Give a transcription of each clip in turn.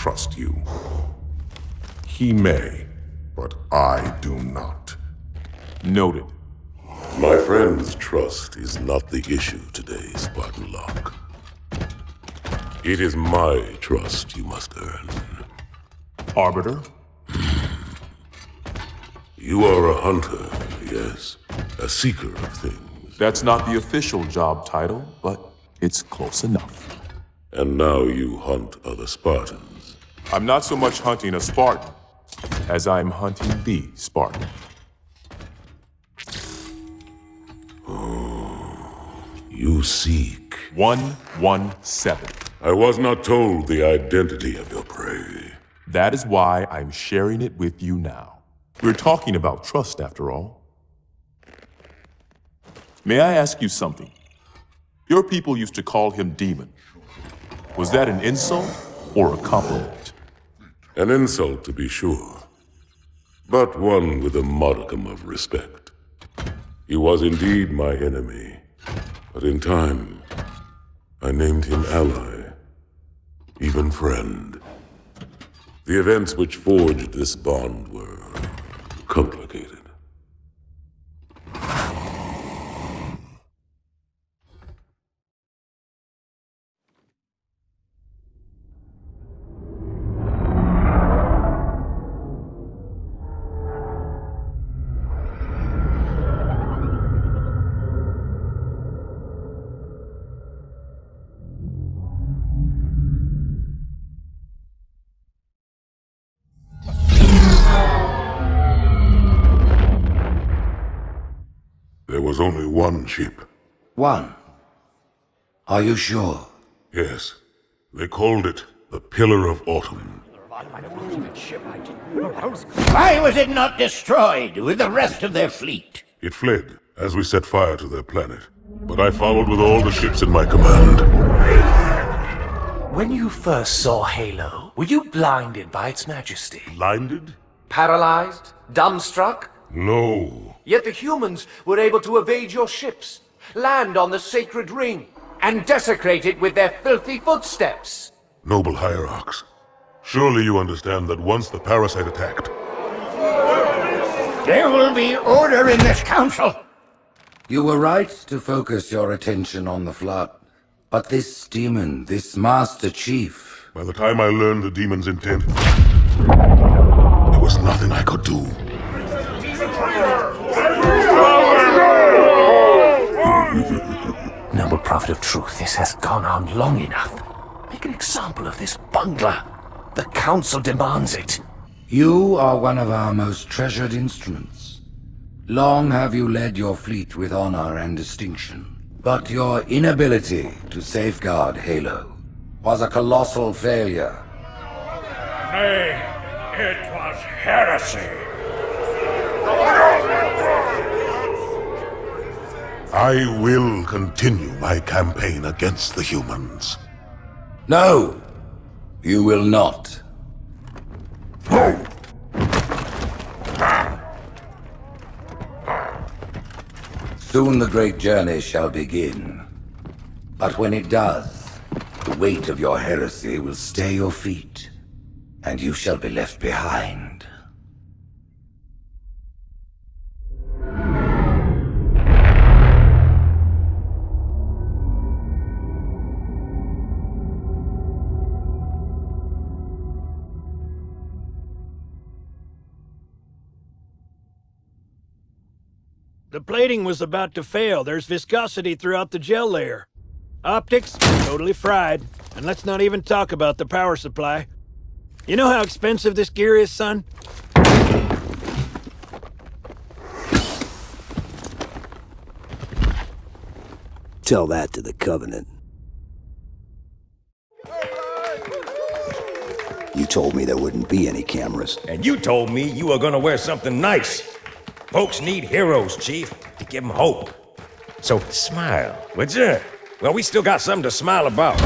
trust you. He may, but I do not. Noted. My friend's trust is not the issue today, Spartan Locke. It is my trust you must earn. Arbiter? You are a hunter, yes. A seeker of things. That's not the official job title, but it's close enough. And now you hunt other Spartans. I'm not so much hunting a Spartan as I'm hunting the Spartan. You seek. 117. I was not told the identity of your prey. That is why I'm sharing it with you now. We're talking about trust, after all. May I ask you something? Your people used to call him Demon. Was that an insult or a compliment? An insult, to be sure, but one with a modicum of respect. He was indeed my enemy, but in time, I named him ally, even friend. The events which forged this bond were complicated. There was only one ship. One? Are you sure? Yes. They called it the Pillar of Autumn. Why was it not destroyed with the rest of their fleet? It fled as we set fire to their planet. But I followed with all the ships in my command. When you first saw Halo, were you blinded by its majesty? Blinded? Paralyzed? Dumbstruck? No. Yet the humans were able to evade your ships, land on the sacred ring, and desecrate it with their filthy footsteps. Noble hierarchs, surely you understand that once the parasite attacked... There will be order in this council! You were right to focus your attention on the Flood. But this demon, this Master Chief... By the time I learned the demon's intent, there was nothing I could do. Noble prophet of truth, this has gone on long enough. Make an example of this bungler. The council demands it. You are one of our most treasured instruments. Long have you led your fleet with honor and distinction. But your inability to safeguard Halo was a colossal failure. Nay, it was heresy. I will continue my campaign against the humans. No, you will not. Soon the great journey shall begin. But when it does, the weight of your heresy will stay your feet, and you shall be left behind. The plating was about to fail. There's viscosity throughout the gel layer. Optics, totally fried. And let's not even talk about the power supply. You know how expensive this gear is, son? Tell that to the Covenant. You told me there wouldn't be any cameras. And you told me you were gonna wear something nice. Folks need heroes, Chief, to give them hope. So smile, would you? Well, we still got something to smile about.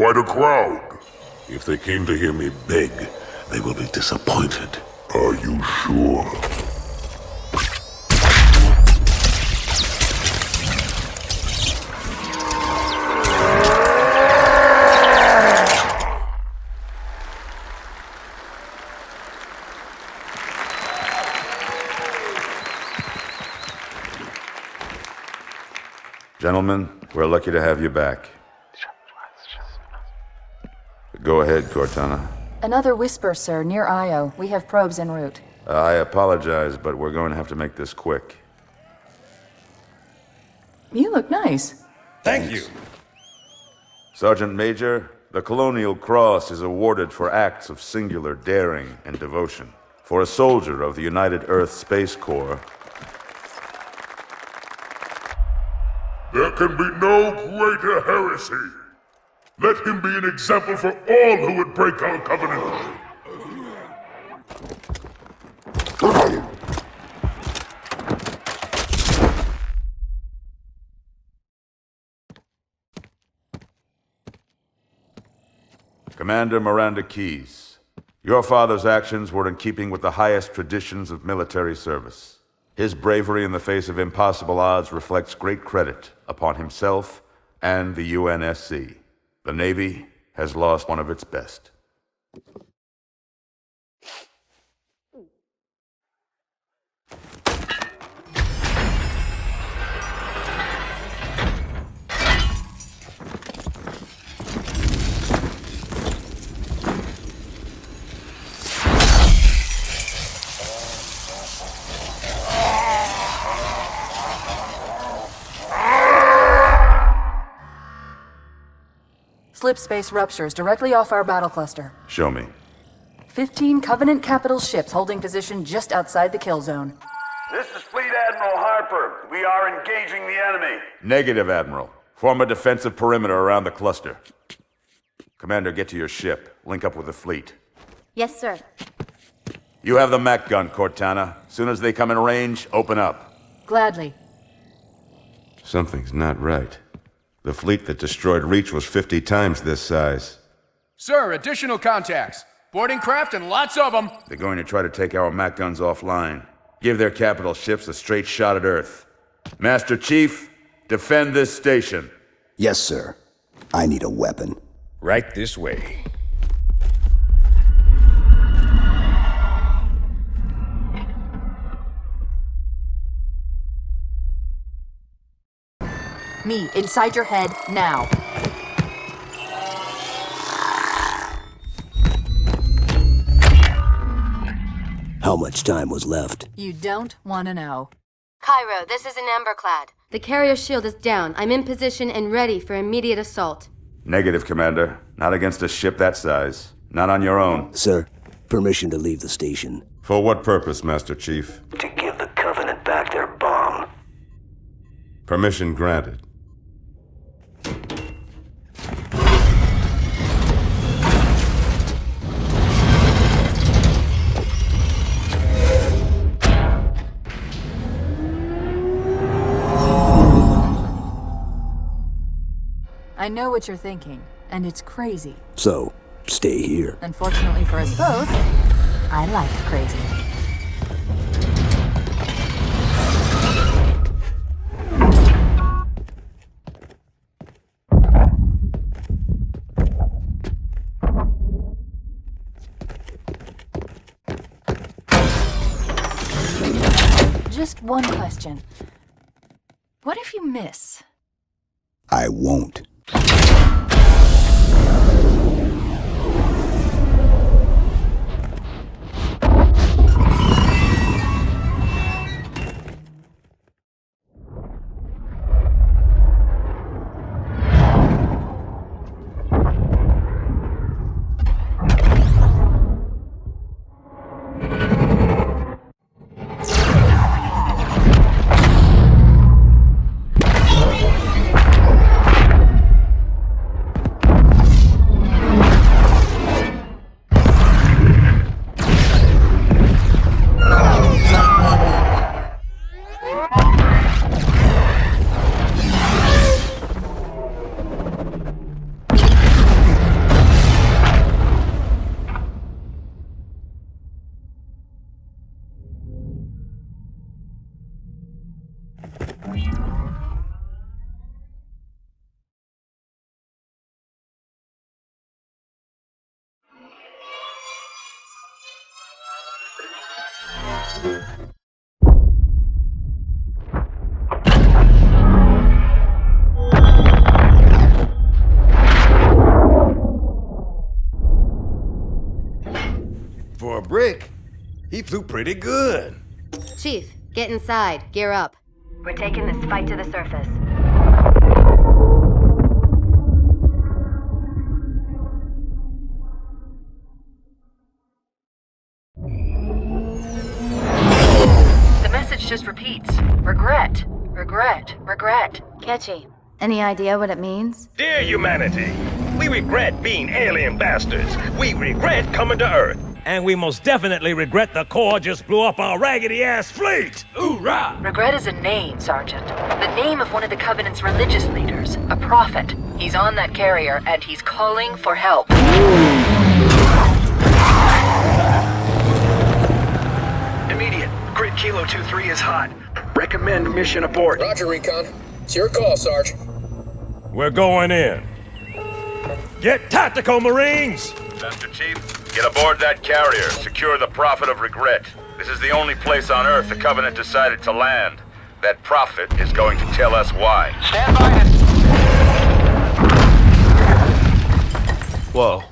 quite a crowd. If they came to hear me beg, they will be disappointed. Are you sure? Gentlemen, we're lucky to have you back. Go ahead, Cortana. Another whisper, sir, near Io. We have probes en route. I apologize, but we're going to have to make this quick. You look nice. Thank you. Sergeant Major, the Colonial Cross is awarded for acts of singular daring and devotion. For a soldier of the United Earth Space Corps, There can be no greater heresy. Let him be an example for all who would break our covenant. Commander Miranda Keyes, your father's actions were in keeping with the highest traditions of military service. His bravery in the face of impossible odds reflects great credit upon himself and the UNSC. The Navy has lost one of its best. Slip space ruptures directly off our battle cluster. Show me. 15 Covenant capital ships holding position just outside the kill zone. This is Fleet Admiral Harper. We are engaging the enemy. Negative, Admiral. Form a defensive perimeter around the cluster. Commander, get to your ship. Link up with the fleet. Yes, sir. You have the Mac gun, Cortana. Soon as they come in range, open up. Gladly. Something's not right. The fleet that destroyed Reach was 50 times this size. Sir, additional contacts. Boarding craft and lots of them. They're going to try to take our Mac guns offline. Give their capital ships a straight shot at Earth. Master Chief, defend this station. Yes, sir. I need a weapon. Right this way. Me, inside your head, now. How much time was left? You don't want to know. Cairo, this is an Emberclad. The carrier shield is down. I'm in position and ready for immediate assault. Negative, Commander. Not against a ship that size. Not on your own. Sir, permission to leave the station. For what purpose, Master Chief? To give the Covenant back their bomb. Permission granted. I know what you're thinking, and it's crazy. So, stay here. Unfortunately for us both, I like crazy. Just one question. What if you miss? I won't. For a brick, he flew pretty good. Chief, get inside. Gear up. We're taking this fight to the surface. The message just repeats. Regret, regret, regret. Catchy. Any idea what it means? Dear humanity, we regret being alien bastards. We regret coming to Earth. And we most definitely regret the Corps just blew up our raggedy-ass fleet! Hoorah! Regret is a name, Sergeant. The name of one of the Covenant's religious leaders, a prophet. He's on that carrier, and he's calling for help. Immediate. Grid Kilo 2-3 is hot. Recommend mission abort. Roger, Recon. It's your call, Sarge. We're going in. Get tactical, Marines! Master Chief, get aboard that carrier. Secure the Prophet of Regret. This is the only place on Earth the Covenant decided to land. That Prophet is going to tell us why. Stand by it. Whoa.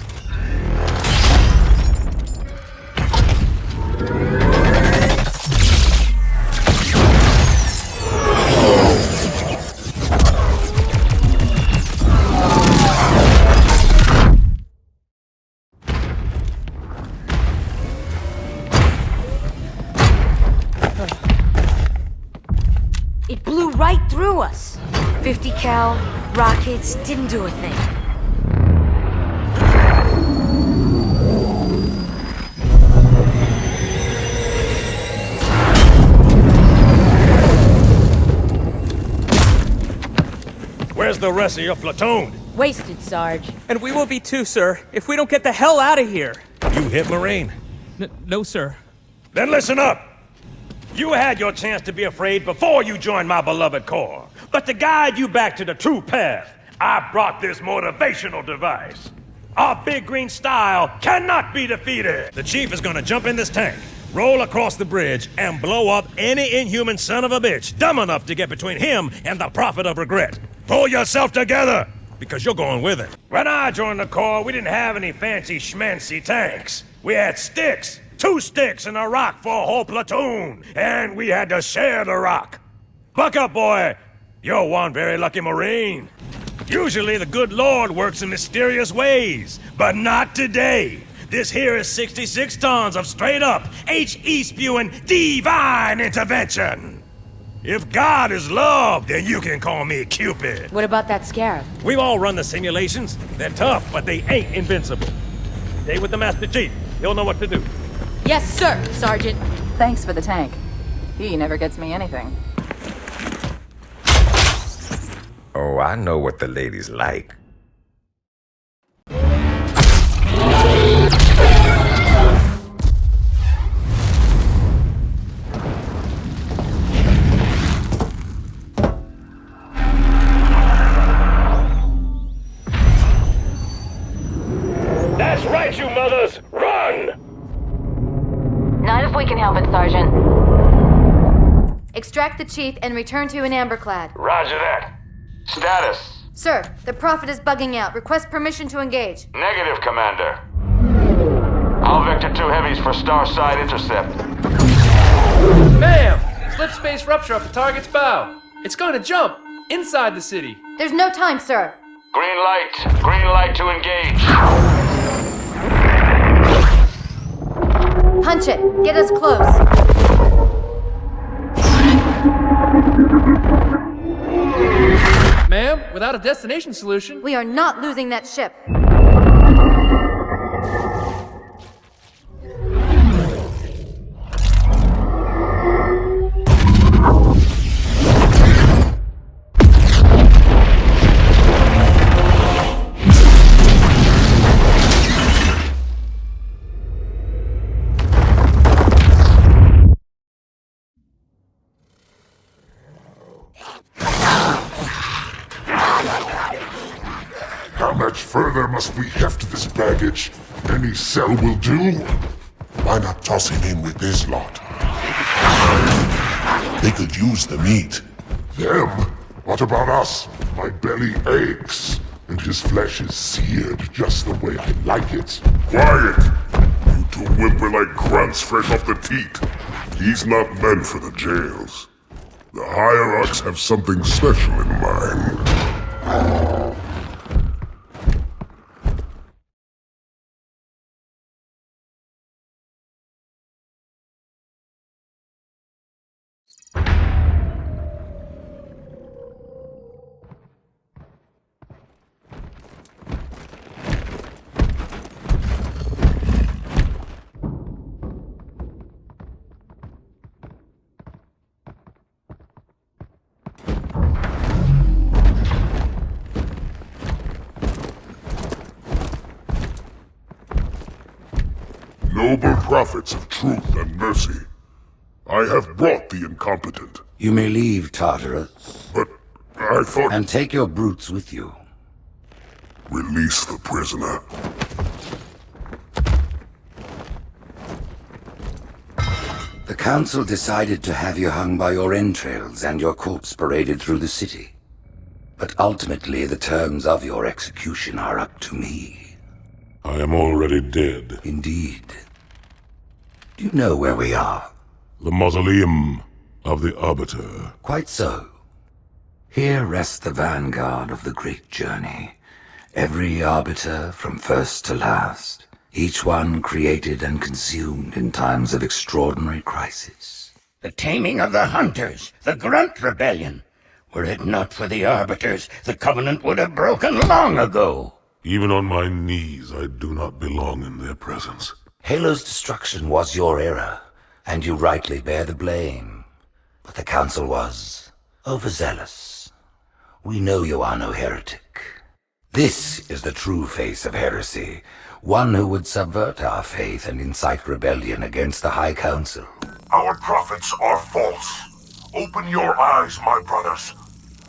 It blew right through us. 50 cal, rockets, didn't do a thing. Where's the rest of your platoon? Wasted, Sarge. And we will be too, sir, if we don't get the hell out of here. You hit Marine? No, sir. Then listen up! You had your chance to be afraid before you joined my beloved Corps. But to guide you back to the true path, I brought this motivational device. Our big green style cannot be defeated. The Chief is gonna jump in this tank, roll across the bridge, and blow up any inhuman son of a bitch dumb enough to get between him and the Prophet of Regret. Pull yourself together, because you're going with him. When I joined the Corps, we didn't have any fancy schmancy tanks. We had sticks. 2 sticks and a rock for a whole platoon, and we had to share the rock. Buck up, boy. You're one very lucky Marine. Usually the good Lord works in mysterious ways, but not today. This here is 66 tons of straight-up, HE spewing divine intervention. If God is love, then you can call me Cupid. What about that scarab? We've all run the simulations. They're tough, but they ain't invincible. Stay with the Master Chief. He'll know what to do. Yes, sir, Sergeant. Thanks for the tank. He never gets me anything. Oh, I know what the ladies like. That's right, you mothers! Run! Not if we can help it, Sergeant. Extract the Chief and return to an amberclad. Roger that. Status. Sir, the Prophet is bugging out. Request permission to engage. Negative, Commander. All Vector 2 heavies for Starside intercept. Bam! Slip space rupture off the target's bow. It's going to jump inside the city. There's no time, sir. Green light. Green light to engage. Punch it. Get us close. Ma'am, without a destination solution... We are not losing that ship. How much further must we heft this baggage? Any cell will do? Why not toss him in with this lot? They could use the meat. Them? What about us? My belly aches, and his flesh is seared just the way I like it. Quiet! You two whimper like grunts fresh off the teat. He's not meant for the jails. The hierarchs have something special in mind. Noble prophets of truth and mercy, I have brought the incompetent. You may leave, Tartarus. But I thought... And take your brutes with you. Release the prisoner. The council decided to have you hung by your entrails and your corpse paraded through the city. But ultimately, the terms of your execution are up to me. I am already dead. Indeed. Do you know where we are? The mausoleum of the Arbiter. Quite so. Here rests the vanguard of the great journey. Every Arbiter from first to last. Each one created and consumed in times of extraordinary crisis. The taming of the Hunters, the Grunt Rebellion. Were it not for the Arbiters, the Covenant would have broken long ago. Even on my knees, I do not belong in their presence. Halo's destruction was your error, and you rightly bear the blame. But the Council was overzealous. We know you are no heretic. This is the true face of heresy, one who would subvert our faith and incite rebellion against the High Council. Our prophets are false. Open your eyes, my brothers.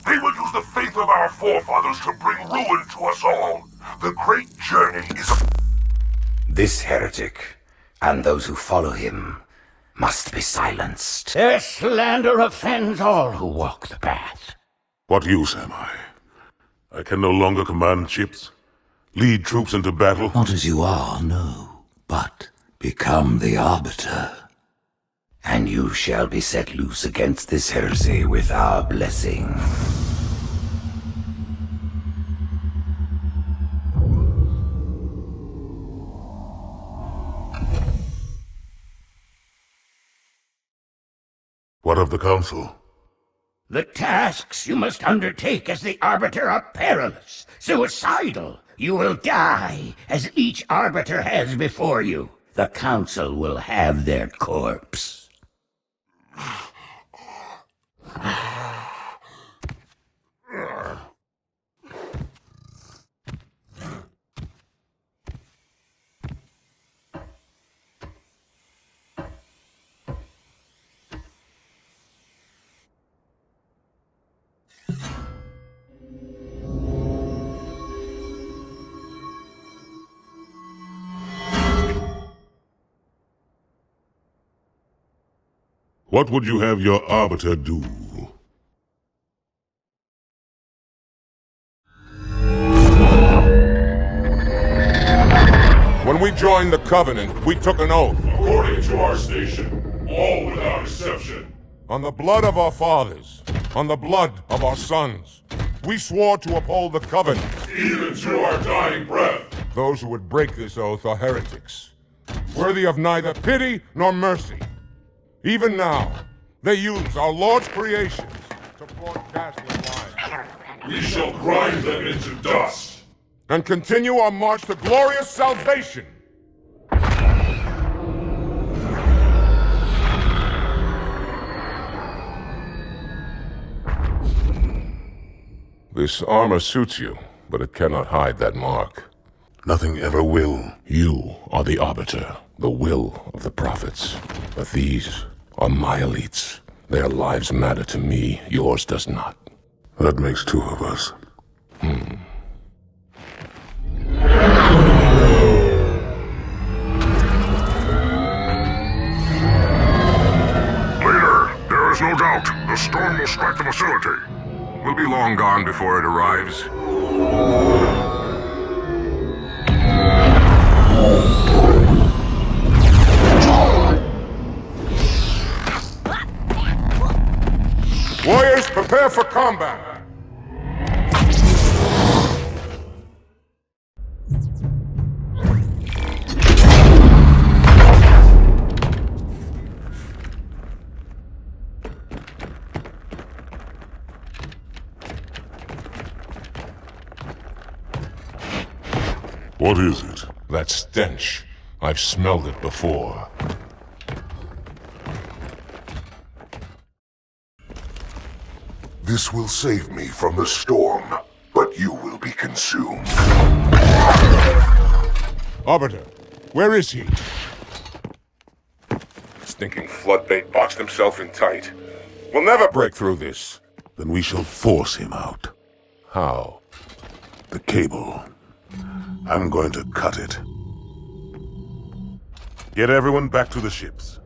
They will use the faith of our forefathers to bring ruin to us all. The great journey is a... This heretic, and those who follow him, must be silenced. Their slander offends all who walk the path. What use am I? I can no longer command ships, lead troops into battle. Not as you are, no, but become the Arbiter. And you shall be set loose against this heresy with our blessing. What of the Council? The tasks you must undertake as the Arbiter are perilous, suicidal. You will die, as each Arbiter has before you. The Council will have their corpse. What would you have your Arbiter do? When we joined the Covenant, we took an oath. According to our station, all without exception. On the blood of our fathers, on the blood of our sons, we swore to uphold the Covenant. Even to our dying breath. Those who would break this oath are heretics, worthy of neither pity nor mercy. Even now, they use our Lord's creations to broadcast their lies. We shall grind them into dust. And continue our march to glorious salvation. This armor suits you, but it cannot hide that mark. Nothing ever will. You are the Arbiter, the will of the prophets. But these are my elites. Their lives matter to me, yours does not. That makes two of us. Leader, there are There's no doubt. The storm will strike the facility. We'll be long gone before it arrives. Warriors, prepare for combat! What is it? That stench. I've smelled it before. This will save me from the storm, but you will be consumed. Arbiter, where is he? Stinking floodbait boxed himself in tight. We'll never break through this. Then we shall force him out. How? The cable. I'm going to cut it. Get everyone back to the ships.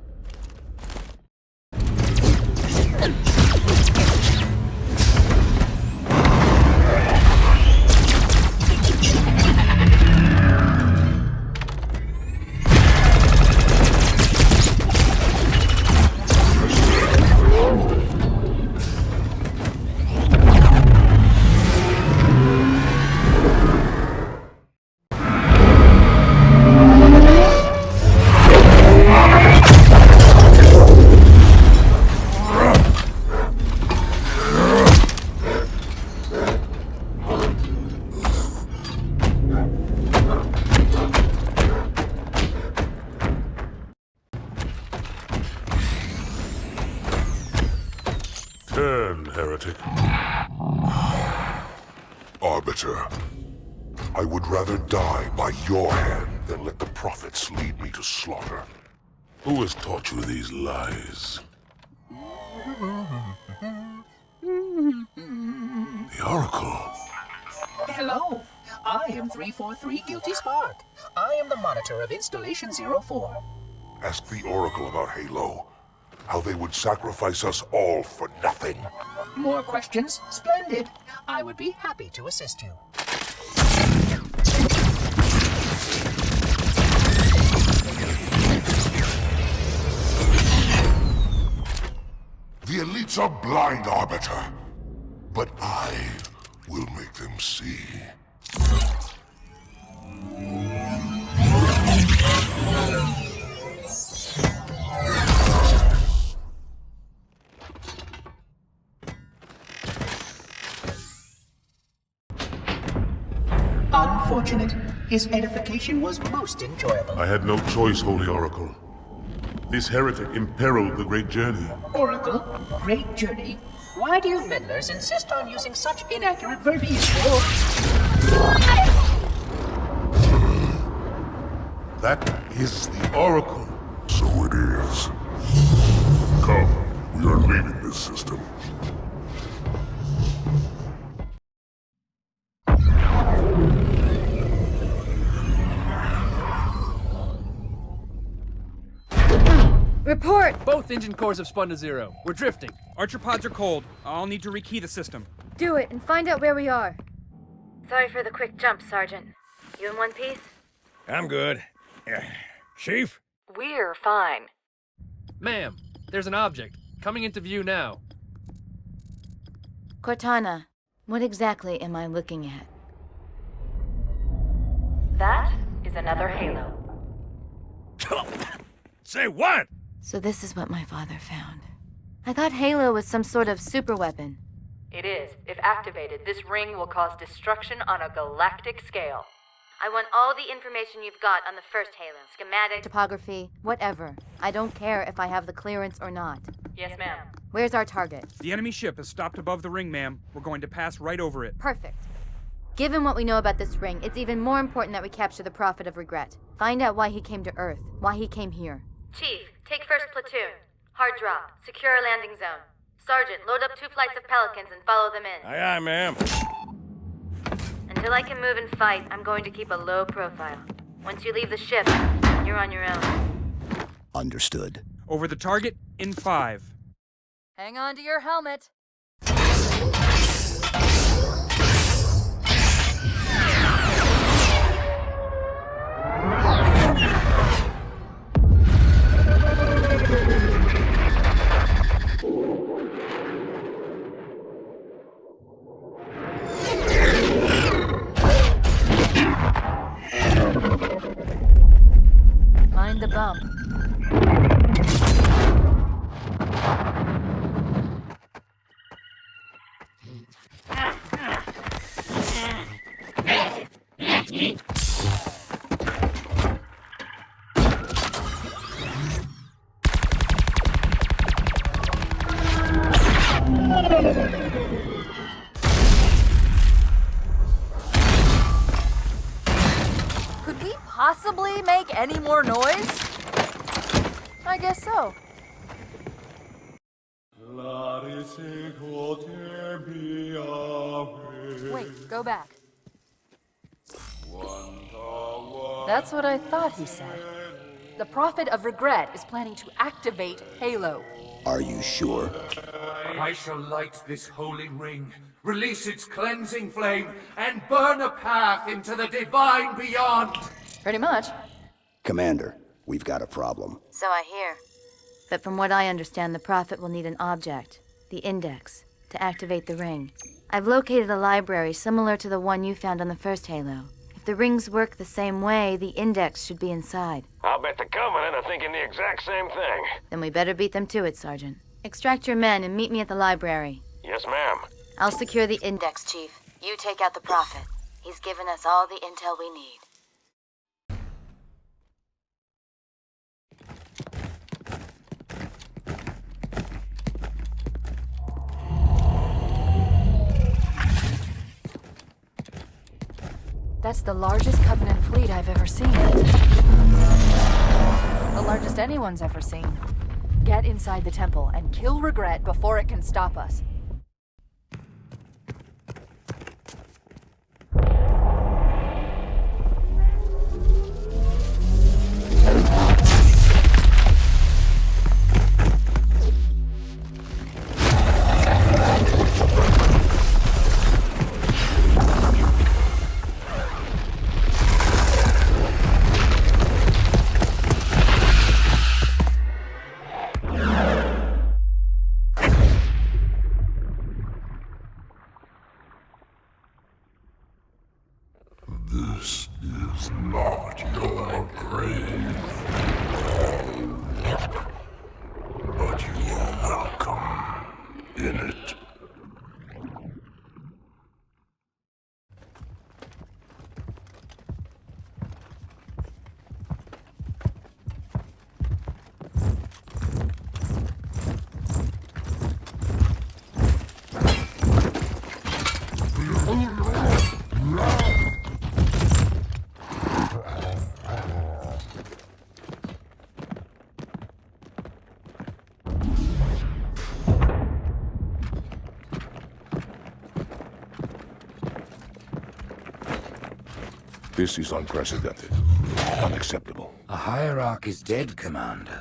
Turn, heretic. Arbiter, I would rather die by your hand than let the prophets lead me to slaughter. Who has taught you these lies? The Oracle. Hello, I am 343 Guilty Spark. I am the monitor of Installation 04. Ask the Oracle about Halo. How they would sacrifice us all for nothing. More questions? Splendid. I would be happy to assist you. The elites are blind, Arbiter. But I will make them see. Unfortunate. His edification was most enjoyable. I had no choice, Holy Oracle. This heretic imperiled the great journey. Oracle, great journey. Why do you meddlers insist on using such inaccurate verbiage? That is the Oracle. So it is. Come, we are leaving this system. Report! Both engine cores have spun to zero. We're drifting. Archer pods are cold. I'll need to rekey the system. Do it and find out where we are. Sorry for the quick jump, Sergeant. You in one piece? I'm good. Chief? We're fine. Ma'am, there's an object. Coming into view now. Cortana, what exactly am I looking at? That is another Halo. Say what? So this is what my father found. I thought Halo was some sort of super weapon. It is. If activated, this ring will cause destruction on a galactic scale. I want all the information you've got on the first Halo. Schematic, topography, whatever. I don't care if I have the clearance or not. Yes, ma'am. Where's our target? The enemy ship has stopped above the ring, ma'am. We're going to pass right over it. Perfect. Given what we know about this ring, it's even more important that we capture the Prophet of Regret. Find out why he came to Earth, why he came here. Chief, take first platoon. Hard drop. Secure our landing zone. Sergeant, load up 2 flights of Pelicans and follow them in. Aye, aye, ma'am. Until I can move and fight, I'm going to keep a low profile. Once you leave the ship, you're on your own. Understood. Over the target in 5. Hang on to your helmet. Mind the bump. Could we possibly make any more noise? I guess so. Wait, go back. That's what I thought he said. The Prophet of Regret is planning to activate Halo. Are you sure? I shall light this holy ring, release its cleansing flame, and burn a path into the divine beyond. Pretty much. Commander, we've got a problem. So I hear. But from what I understand, the Prophet will need an object, the Index, to activate the ring. I've located a library similar to the one you found on the first Halo. If the rings work the same way, the Index should be inside. I'll bet the Covenant are thinking the exact same thing. Then we better beat them to it, Sergeant. Extract your men and meet me at the library. Yes, ma'am. I'll secure the Index, Chief. You take out the Prophet. He's given us all the intel we need. That's the largest Covenant fleet I've ever seen. The largest anyone's ever seen. Get inside the temple and kill Regret before it can stop us. This is not your grave. But you are welcome in it. This is unprecedented. Unacceptable. A hierarch is dead, Commander.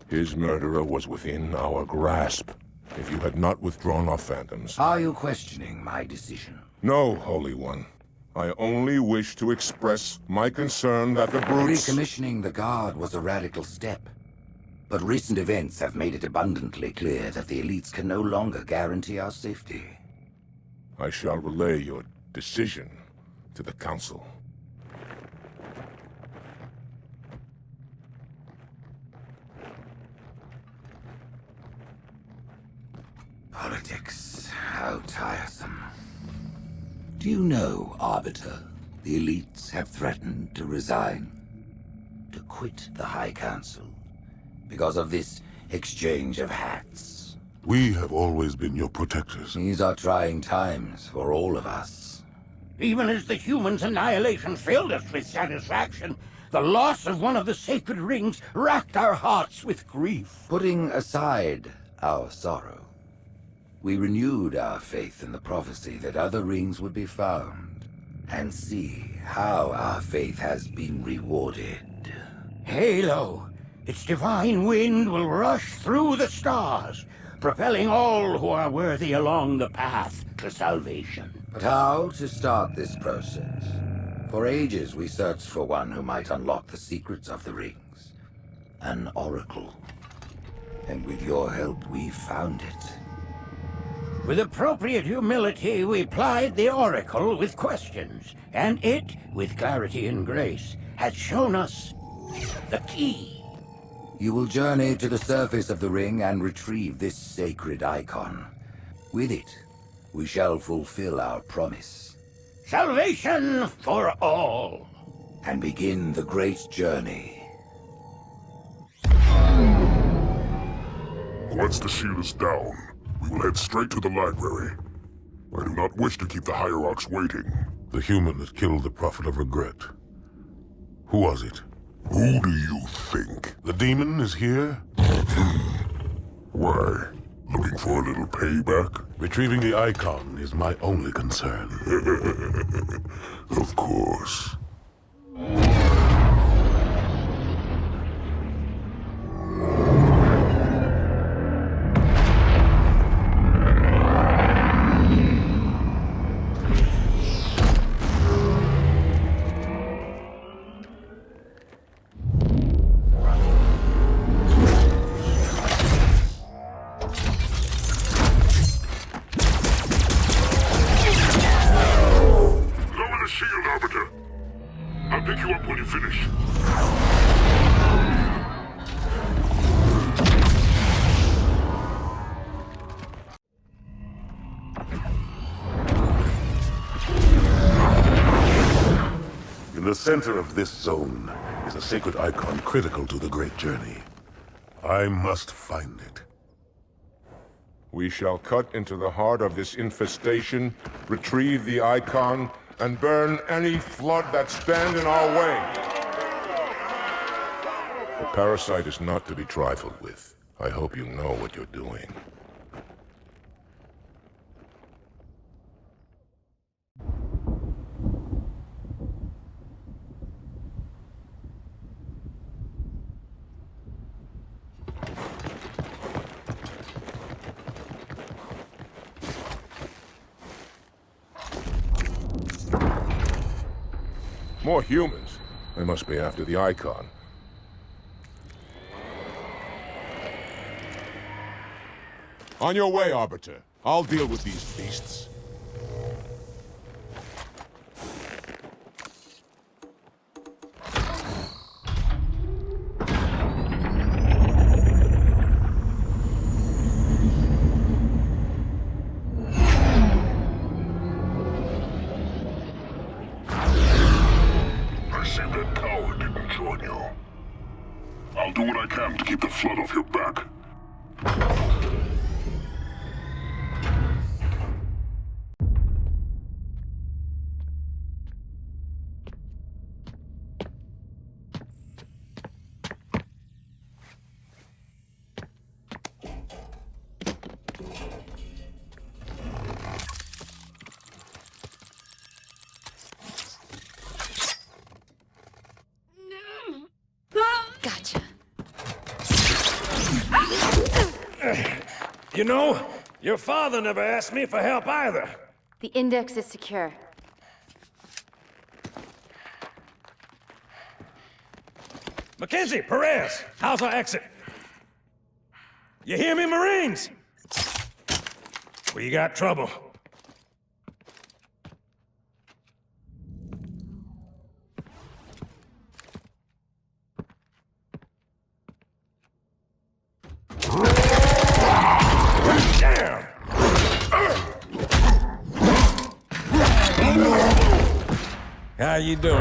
His murderer was within our grasp. If you had not withdrawn our phantoms... Are you questioning my decision? No, Holy One. I only wish to express my concern that the brutes... Recommissioning the Guard was a radical step. But recent events have made it abundantly clear that the elites can no longer guarantee our safety. I shall relay your decision to the Council. Politics, how tiresome. Do you know, Arbiter, the elites have threatened to resign, to quit the High Council, because of this exchange of hats? We have always been your protectors. These are trying times for all of us. Even as the humans' annihilation filled us with satisfaction, the loss of one of the sacred rings racked our hearts with grief. Putting aside our sorrow, we renewed our faith in the prophecy that other rings would be found, and see how our faith has been rewarded. Halo! Its divine wind will rush through the stars. propelling all who are worthy along the path to salvation. But how to start this process? For ages we searched for one who might unlock the secrets of the rings. An oracle. And with your help, we found it. With appropriate humility, we plied the oracle with questions, and it, with clarity and grace, has shown us the key. You will journey to the surface of the ring and retrieve this sacred icon. With it, we shall fulfill our promise. Salvation for all. And begin the great journey. Once the shield is down, we will head straight to the library. I do not wish to keep the Hierarchs waiting. The human that killed the Prophet of Regret. Who was it? Who do you think? The demon is here? Why? Looking for a little payback? Retrieving the icon is my only concern. Of course. I'll pick you up when you finish. In the center of this zone is a sacred icon critical to the great journey. I must find it. We shall cut into the heart of this infestation, retrieve the icon, and burn any flood that stand in our way. The parasite is not to be trifled with. I hope you know what you're doing. More humans. They must be after the icon. On your way, Arbiter. I'll deal with these beasts. I'll do what I can to keep the flood off your back. Gotcha. You know, your father never asked me for help either. The index is secure. Mackenzie, Perez, how's our exit? You hear me, Marines? We got trouble. Damn! How you doing?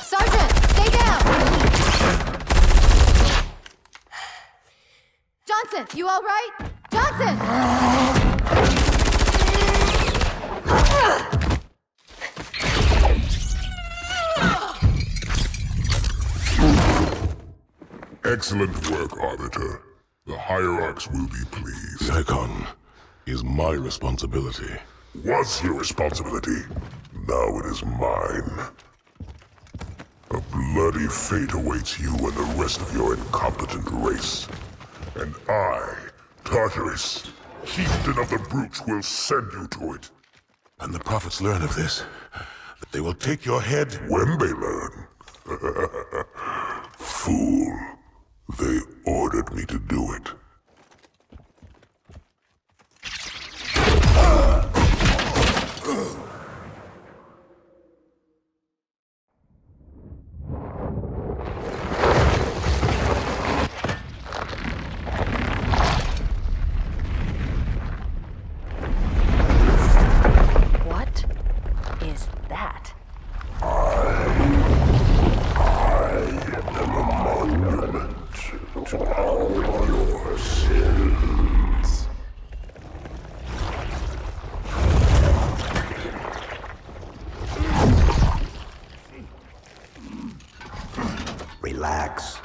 Sergeant, stay down! Johnson, you all right? Johnson! Excellent work, Arbiter. The Hierarchs will be pleased. The icon is my responsibility. Was your responsibility. Now it is mine. A bloody fate awaits you and the rest of your incompetent race. And I, Tartarus, chieftain of the brutes, will send you to it. And the prophets learn of this, that they will take your head when they learn. Fool. They ordered me to do it. What is that? I am a monument to all your sins. Relax.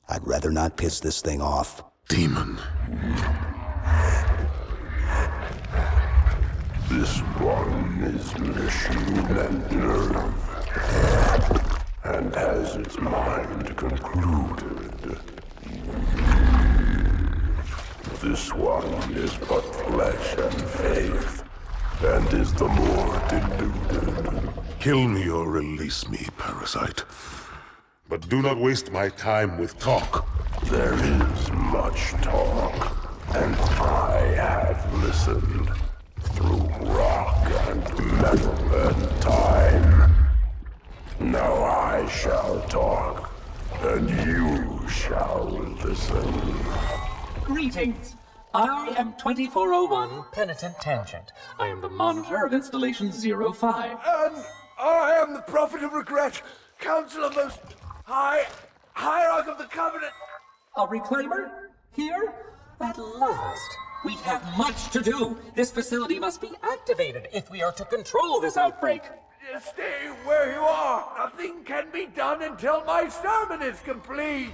I'd rather not piss this thing off. Demon. This one is machine and nerve, and has its mind concluded. This one is but flesh and faith, and is the more deluded. Kill me or release me, parasite. But do not waste my time with talk. There is much talk, and I have listened through rock and metal and time. Now I shall talk, and you shall listen. Greetings. I am 2401 Penitent Tangent. I am the monitor of Installation 05. And I am the Prophet of Regret, Council of Most High, Hierarch of the Covenant. A reclaimer? Here? At last. We have much to do. This facility must be activated if we are to control this outbreak. Stay where you are. Nothing can be done until my sermon is complete.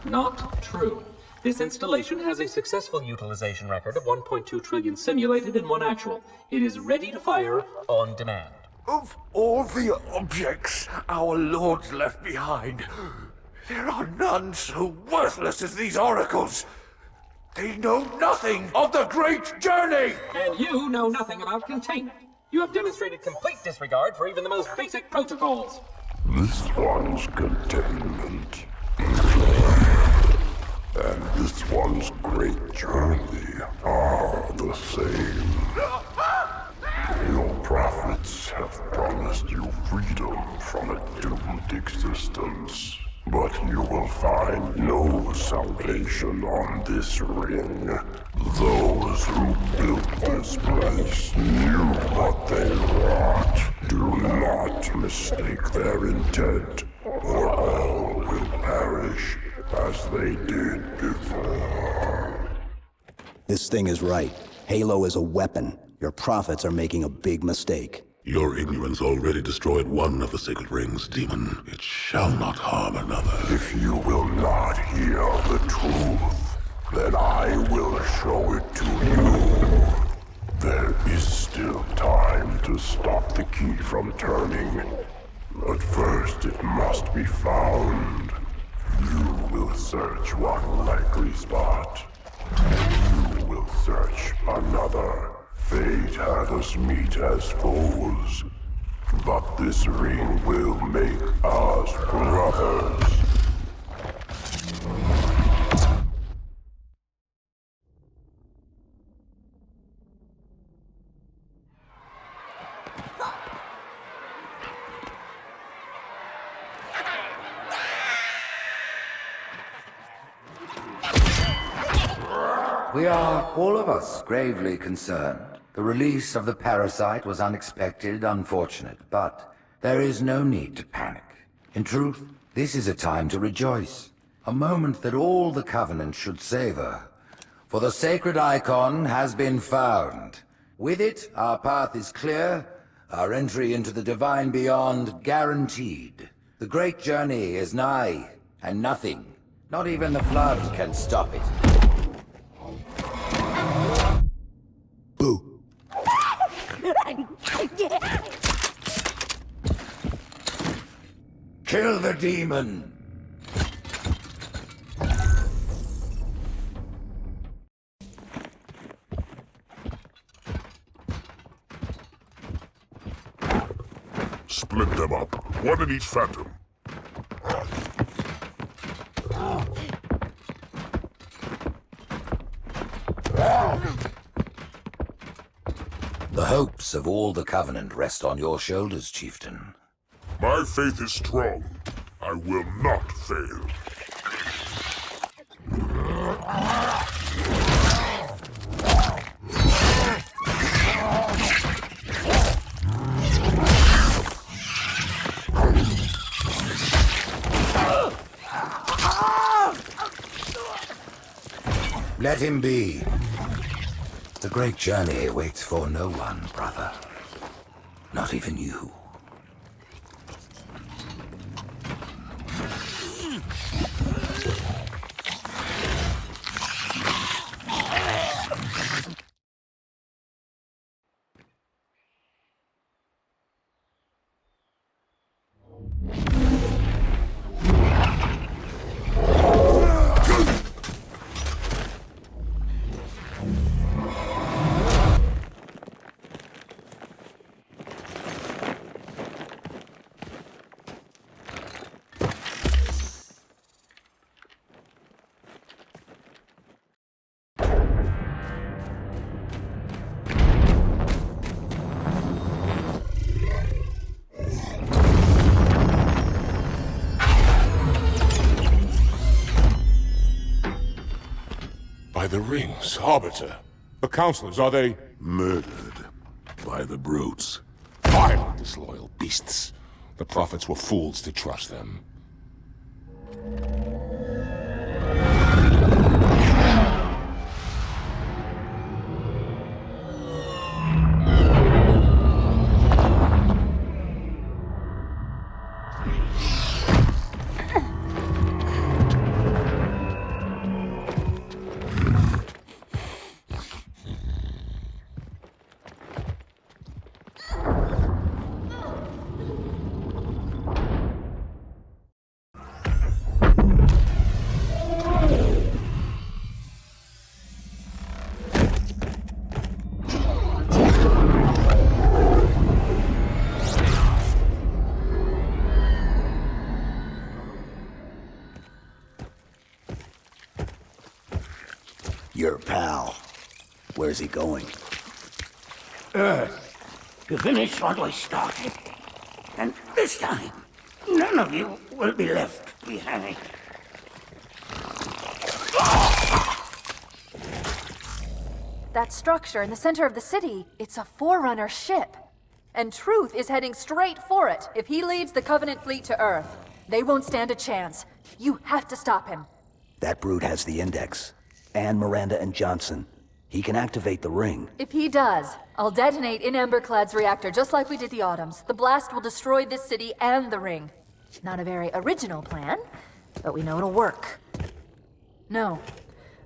Not true. This installation has a successful utilization record of 1.2 trillion simulated and 1 actual. It is ready to fire on demand. Of all the objects our lords left behind, there are none so worthless as these oracles. They know nothing of the great journey! And you know nothing about containment. You have demonstrated complete disregard for even the most basic protocols. This one's containment, and this one's great journey are the same. Your prophets have promised you freedom from a doomed existence. But you will find no salvation on this ring. Those who built this place knew what they wrought. Do not mistake their intent, or all will perish as they did before. This thing is right. Halo is a weapon. Your prophets are making a big mistake. Your ignorance already destroyed one of the sacred rings, demon. It shall not harm another. If you will not hear the truth, then I will show it to you. There is still time to stop the key from turning. But first it must be found. You will search one likely spot. You will search another. Fate had us meet as foes, but this ring will make us brothers. We are, all of us, gravely concerned. The release of the parasite was unexpected, unfortunate, but there is no need to panic. In truth, this is a time to rejoice. A moment that all the Covenant should savor. For the sacred icon has been found. With it, our path is clear, our entry into the divine beyond guaranteed. The great journey is nigh, and nothing, not even the flood, can stop it. Boo. Kill the demon! Split them up. One in each phantom. The hopes of all the Covenant rest on your shoulders, Chieftain. My faith is strong. I will not fail. Let him be. The great journey waits for no one, brother. Not even you. By the rings, Arbiter. The counselors, are they... Murdered by the brutes. Fire, disloyal beasts. The prophets were fools to trust them. Your pal. Where's he going? Earth, to finish what we started. And this time, none of you will be left behind. That structure in the center of the city, it's a Forerunner ship. And Truth is heading straight for it. If he leads the Covenant fleet to Earth, they won't stand a chance. You have to stop him. That brute has the Index. And Miranda and Johnson. He can activate the ring. If he does, I'll detonate in Emberclad's reactor just like we did the Autumn's. The blast will destroy this city and the ring. Not a very original plan, but we know it'll work. No,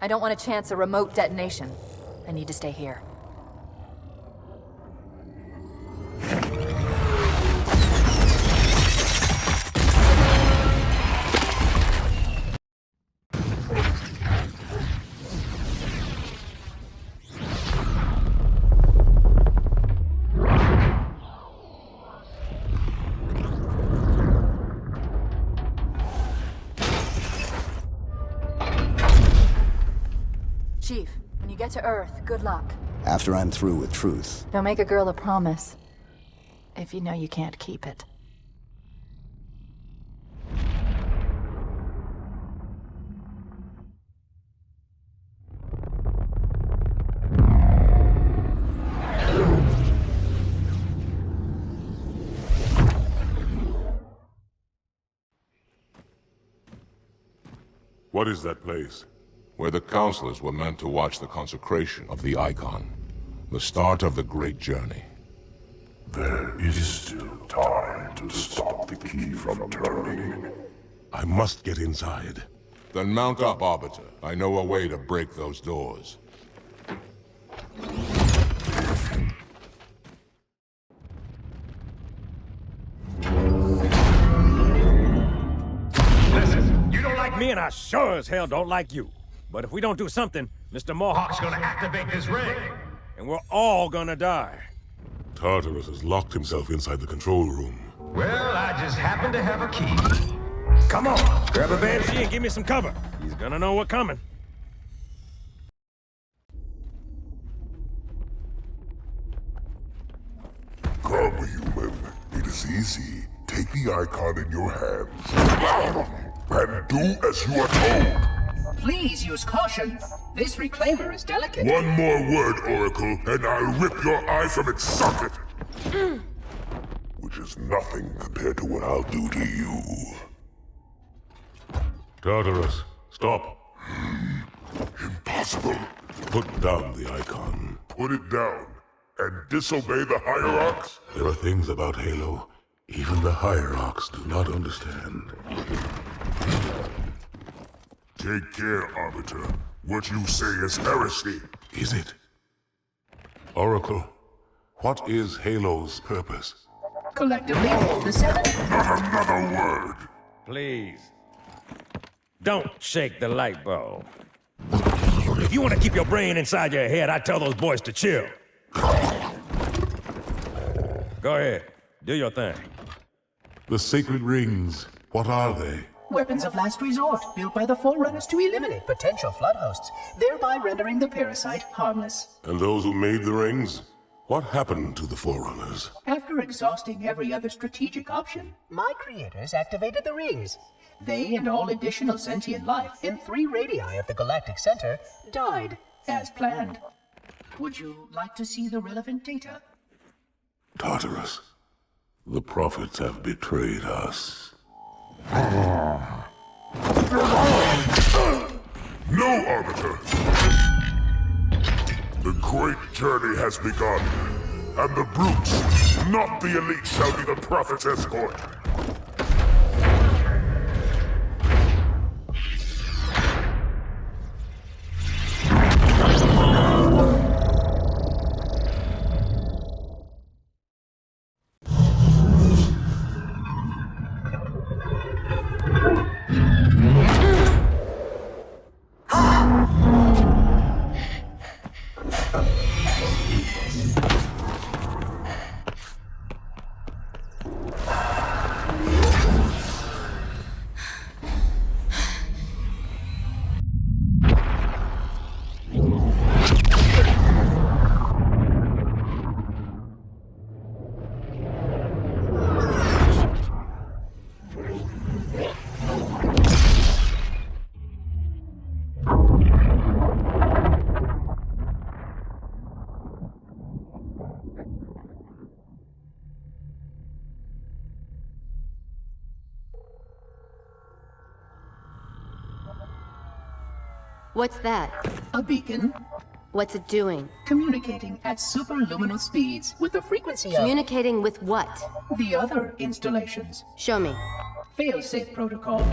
I don't want to chance a remote detonation. I need to stay here. Chief, when you get to Earth, good luck. After I'm through with Truth. Don't make a girl a promise, if you know you can't keep it. What is that place? Where the counselors were meant to watch the consecration of the Icon. The start of the great journey. There is still time to stop the key from turning. I must get inside. Then mount up, Arbiter. I know a way to break those doors. like me, and I sure as hell don't like you. But if we don't do something, Mr. Mohawk's gonna activate this ring. And we're all gonna die. Tartarus has locked himself inside the control room. Well, I just happen to have a key. Come on, grab a banshee and give me some cover. He's gonna know what's coming. Come, human. It is easy. Take the icon in your hands and do as you are told. Please use caution. This reclaimer is delicate. One more word, Oracle, and I'll rip your eye from its socket. Which is nothing compared to what I'll do to you. Tartarus, stop. Impossible. Put down the icon. Put it down and disobey the Hierarchs? There are things about Halo even the Hierarchs do not understand. Take care, Arbiter. What you say is heresy. Is it? Oracle, what is Halo's purpose? Collectively, the seven... Not another word! Please. Don't shake the light bulb. If you want to keep your brain inside your head, I tell those boys to chill. Go ahead. Do your thing. The sacred rings, what are they? Weapons of last resort, built by the Forerunners to eliminate potential flood hosts, thereby rendering the parasite harmless. And those who made the rings? What happened to the Forerunners? After exhausting every other strategic option, my creators activated the rings. They and all additional sentient life in 3 radii of the galactic center died, as planned. Would you like to see the relevant data? Tartarus, the prophets have betrayed us. No, Arbiter! The great journey has begun, and the brutes, not the elite, shall be the Prophet's escort. What's that? A beacon. What's it doing? Communicating at superluminal speeds with the frequency of... Communicating with what? The other installations. Show me. Fail-safe protocol.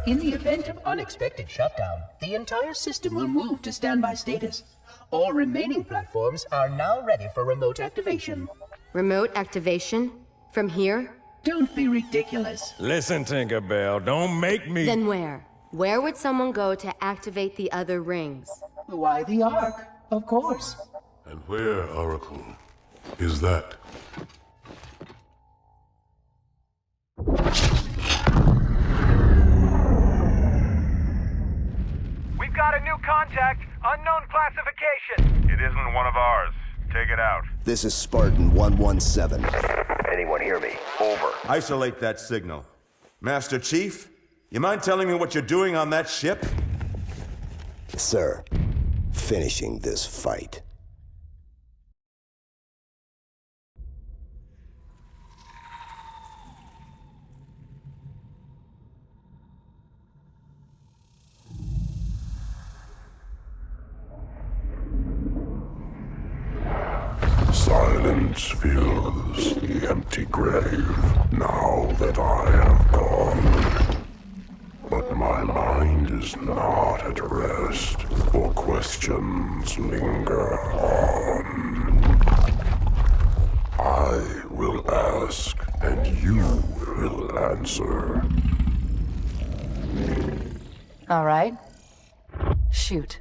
In the event of unexpected shutdown, the entire system will move to standby status. All remaining platforms are now ready for remote activation. Remote activation? From here? Don't be ridiculous. Listen, Tinkerbell, don't make me... Then where? Where would someone go to activate the other rings? Why the Ark, of course. And where, Oracle, is that? We've got a new contact, unknown classification. It isn't one of ours. Take it out. This is Spartan 117. Anyone hear me? Over. Isolate that signal. Master Chief, you mind telling me what you're doing on that ship? Sir, finishing this fight. Silence fills the empty grave now that I have gone. But my mind is not at rest, for questions linger on. I will ask, and you will answer. All right. Shoot.